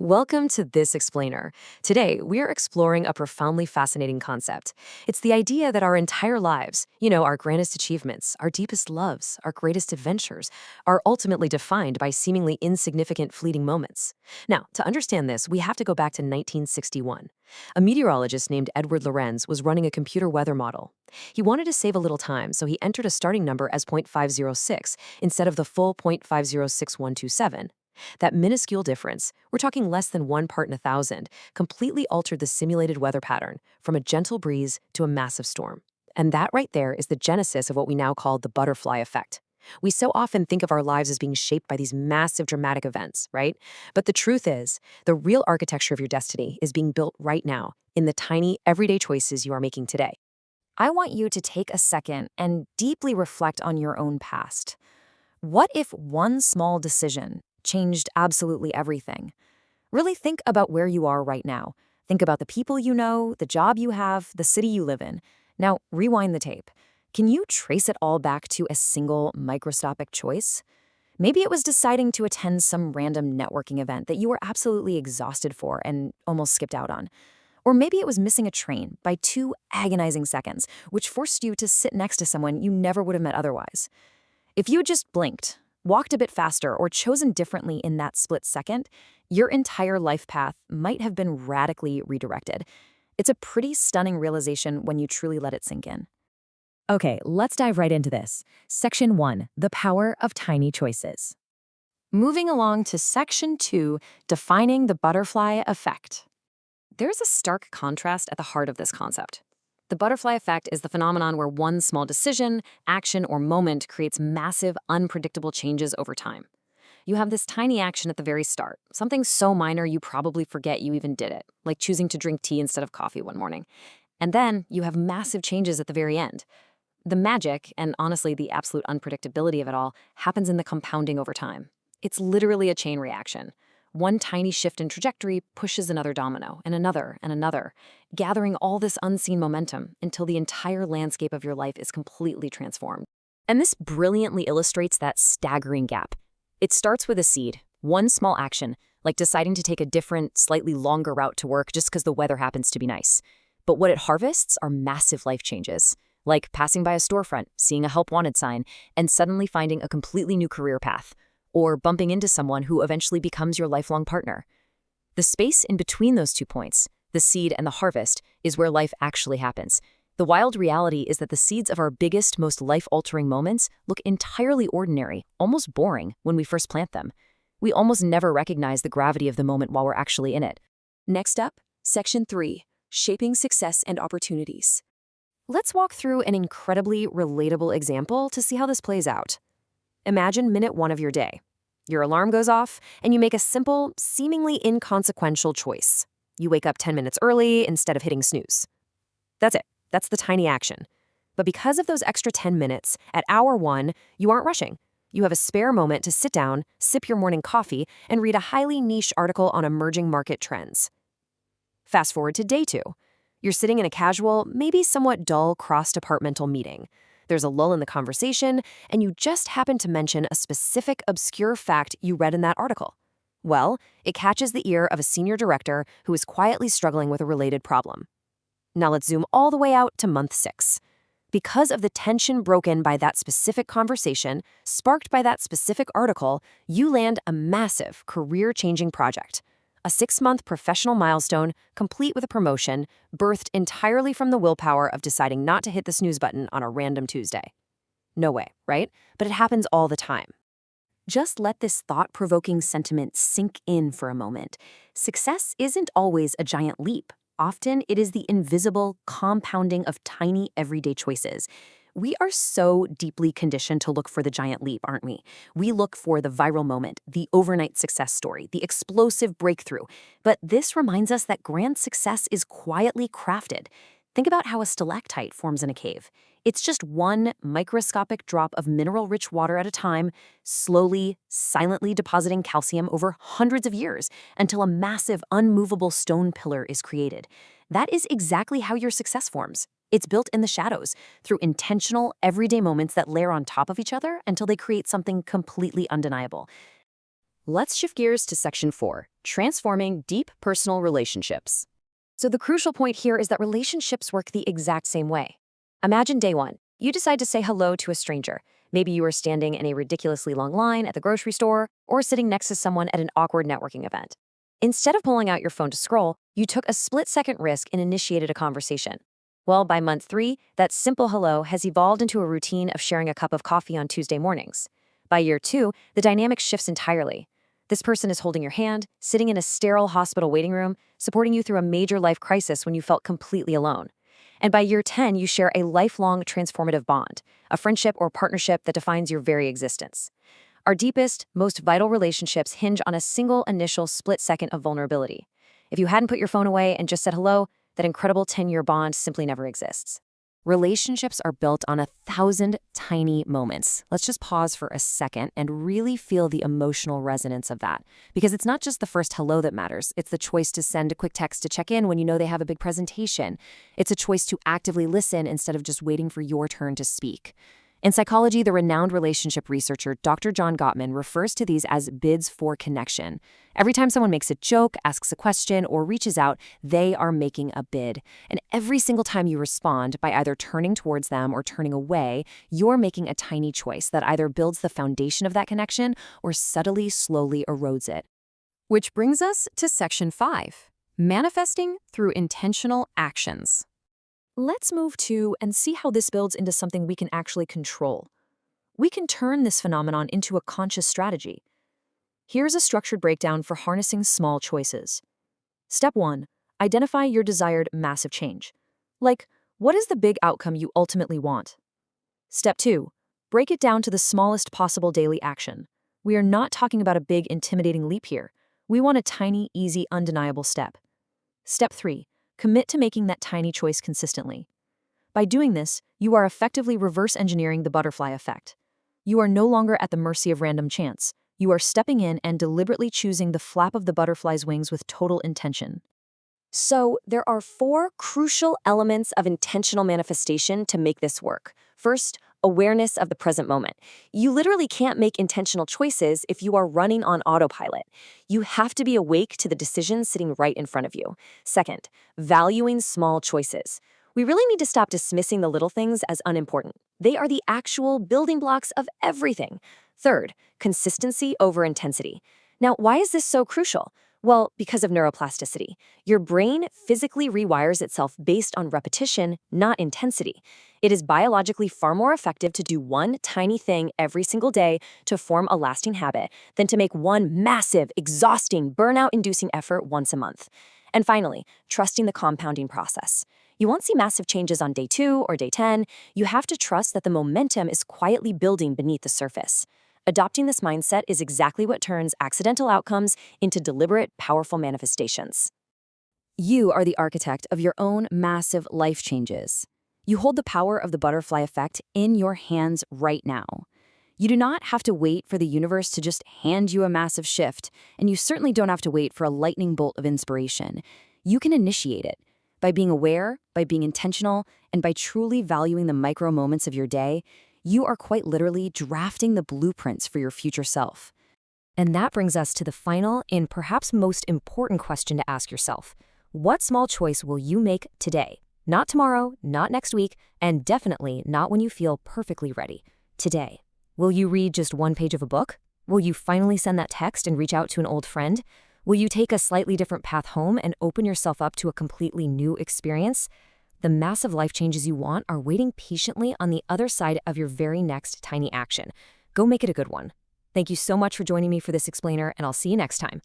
Welcome to This Explainer. Today, we are exploring a profoundly fascinating concept. It's the idea that our entire lives, our grandest achievements, our deepest loves, our greatest adventures, are ultimately defined by seemingly insignificant fleeting moments. Now, to understand this, we have to go back to 1961. A meteorologist named Edward Lorenz was running a computer weather model. He wanted to save a little time, so he entered a starting number as 0.506 instead of the full 0.506127. That minuscule difference, we're talking less than 1 part in 1,000, completely altered the simulated weather pattern from a gentle breeze to a massive storm. And that right there is the genesis of what we now call the butterfly effect. We so often think of our lives as being shaped by these massive dramatic events, right? But the truth is, the real architecture of your destiny is being built right now in the tiny, everyday choices you are making today. I want you to take a second and deeply reflect on your own past. What if one small decision changed absolutely everything? Really think about where you are right now. Think about the people you know, the job you have, the city you live in. Now, rewind the tape. Can you trace it all back to a single microscopic choice? Maybe it was deciding to attend some random networking event that you were absolutely exhausted for and almost skipped out on. Or maybe it was missing a train by 2 agonizing seconds, which forced you to sit next to someone you never would have met otherwise. If you had just blinked, walked a bit faster, or chosen differently in that split second, your entire life path might have been radically redirected. It's a pretty stunning realization when you truly let it sink in. Okay, let's dive right into this. Section 1, the power of tiny choices. Moving along to Section 2, defining the butterfly effect. There's a stark contrast at the heart of this concept. The butterfly effect is the phenomenon where one small decision, action, or moment creates massive, unpredictable changes over time. You have this tiny action at the very start, something so minor you probably forget you even did it, like choosing to drink tea instead of coffee one morning. And then you have massive changes at the very end. The magic, and honestly the absolute unpredictability of it all, happens in the compounding over time. It's literally a chain reaction. One tiny shift in trajectory pushes another domino, and another, gathering all this unseen momentum until the entire landscape of your life is completely transformed. And this brilliantly illustrates that staggering gap. It starts with a seed, one small action, like deciding to take a different, slightly longer route to work just because the weather happens to be nice. But what it harvests are massive life changes, like passing by a storefront, seeing a help wanted sign, and suddenly finding a completely new career path, or bumping into someone who eventually becomes your lifelong partner. The space in between those 2 points, the seed and the harvest, is where life actually happens. The wild reality is that the seeds of our biggest, most life-altering moments look entirely ordinary, almost boring, when we first plant them. We almost never recognize the gravity of the moment while we're actually in it. Next up, Section 3, shaping success and opportunities. Let's walk through an incredibly relatable example to see how this plays out. Imagine minute 1 of your day. Your alarm goes off, and you make a simple, seemingly inconsequential choice. You wake up 10 minutes early instead of hitting snooze. That's it. That's the tiny action. But because of those extra 10 minutes, at hour 1, you aren't rushing. You have a spare moment to sit down, sip your morning coffee, and read a highly niche article on emerging market trends. Fast forward to day 2. You're sitting in a casual, maybe somewhat dull cross-departmental meeting. There's a lull in the conversation, and you just happen to mention a specific obscure fact you read in that article. Well, it catches the ear of a senior director who is quietly struggling with a related problem. Now let's zoom all the way out to month 6. Because of the tension broken by that specific conversation, sparked by that specific article, you land a massive, career-changing project. A 6-month professional milestone, complete with a promotion, birthed entirely from the willpower of deciding not to hit the snooze button on a random Tuesday. No way, right? But it happens all the time. Just let this thought-provoking sentiment sink in for a moment. Success isn't always a giant leap. Often, it is the invisible compounding of tiny everyday choices. We are so deeply conditioned to look for the giant leap, aren't we? We look for the viral moment, the overnight success story, the explosive breakthrough. But this reminds us that grand success is quietly crafted. Think about how a stalactite forms in a cave. It's just one microscopic drop of mineral-rich water at a time, slowly, silently depositing calcium over hundreds of years until a massive, unmovable stone pillar is created. That is exactly how your success forms. It's built in the shadows, through intentional, everyday moments that layer on top of each other until they create something completely undeniable. Let's shift gears to Section 4, transforming deep personal relationships. So the crucial point here is that relationships work the exact same way. Imagine day one. You decide to say hello to a stranger. Maybe you are standing in a ridiculously long line at the grocery store or sitting next to someone at an awkward networking event. Instead of pulling out your phone to scroll, you took a split-second risk and initiated a conversation. Well, by month 3, that simple hello has evolved into a routine of sharing a cup of coffee on Tuesday mornings. By year 2, the dynamic shifts entirely. This person is holding your hand, sitting in a sterile hospital waiting room, supporting you through a major life crisis when you felt completely alone. And by year 10, you share a lifelong transformative bond, a friendship or partnership that defines your very existence. Our deepest, most vital relationships hinge on a single initial split second of vulnerability. If you hadn't put your phone away and just said hello, that incredible 10-year bond simply never exists. Relationships are built on 1,000 tiny moments. Let's just pause for a second and really feel the emotional resonance of that. Because it's not just the first hello that matters. It's the choice to send a quick text to check in when you know they have a big presentation. It's a choice to actively listen instead of just waiting for your turn to speak. In psychology, the renowned relationship researcher Dr. John Gottman refers to these as bids for connection. Every time someone makes a joke, asks a question, or reaches out, they are making a bid. And every single time you respond by either turning towards them or turning away, you're making a tiny choice that either builds the foundation of that connection or subtly, slowly erodes it. Which brings us to Section 5, manifesting through intentional actions. Let's move to and see how this builds into something we can actually control. We can turn this phenomenon into a conscious strategy. Here's a structured breakdown for harnessing small choices. Step 1. Identify your desired massive change. Like, what is the big outcome you ultimately want? Step 2. Break it down to the smallest possible daily action. We are not talking about a big, intimidating leap here. We want a tiny, easy, undeniable step. Step 3. Commit to making that tiny choice consistently. By doing this, you are effectively reverse engineering the butterfly effect. You are no longer at the mercy of random chance. You are stepping in and deliberately choosing the flap of the butterfly's wings with total intention. So there are 4 crucial elements of intentional manifestation to make this work. First, awareness of the present moment. You literally can't make intentional choices if you are running on autopilot. You have to be awake to the decisions sitting right in front of you. Second, valuing small choices. We really need to stop dismissing the little things as unimportant. They are the actual building blocks of everything. Third, consistency over intensity. Now, why is this so crucial? Well, because of neuroplasticity. Your brain physically rewires itself based on repetition, not intensity. It is biologically far more effective to do one tiny thing every single day to form a lasting habit than to make one massive, exhausting, burnout-inducing effort once a month. And finally, trusting the compounding process. You won't see massive changes on day 2 or day 10. You have to trust that the momentum is quietly building beneath the surface. Adopting this mindset is exactly what turns accidental outcomes into deliberate, powerful manifestations. You are the architect of your own massive life changes. You hold the power of the butterfly effect in your hands right now. You do not have to wait for the universe to just hand you a massive shift, and you certainly don't have to wait for a lightning bolt of inspiration. You can initiate it by being aware, by being intentional, and by truly valuing the micro moments of your day. You are quite literally drafting the blueprints for your future self. And that brings us to the final and perhaps most important question to ask yourself. What small choice will you make today? Not tomorrow, not next week, and definitely not when you feel perfectly ready. Today. Will you read just 1 page of a book? Will you finally send that text and reach out to an old friend? Will you take a slightly different path home and open yourself up to a completely new experience? The massive life changes you want are waiting patiently on the other side of your very next tiny action. Go make it a good one. Thank you so much for joining me for this explainer, and I'll see you next time.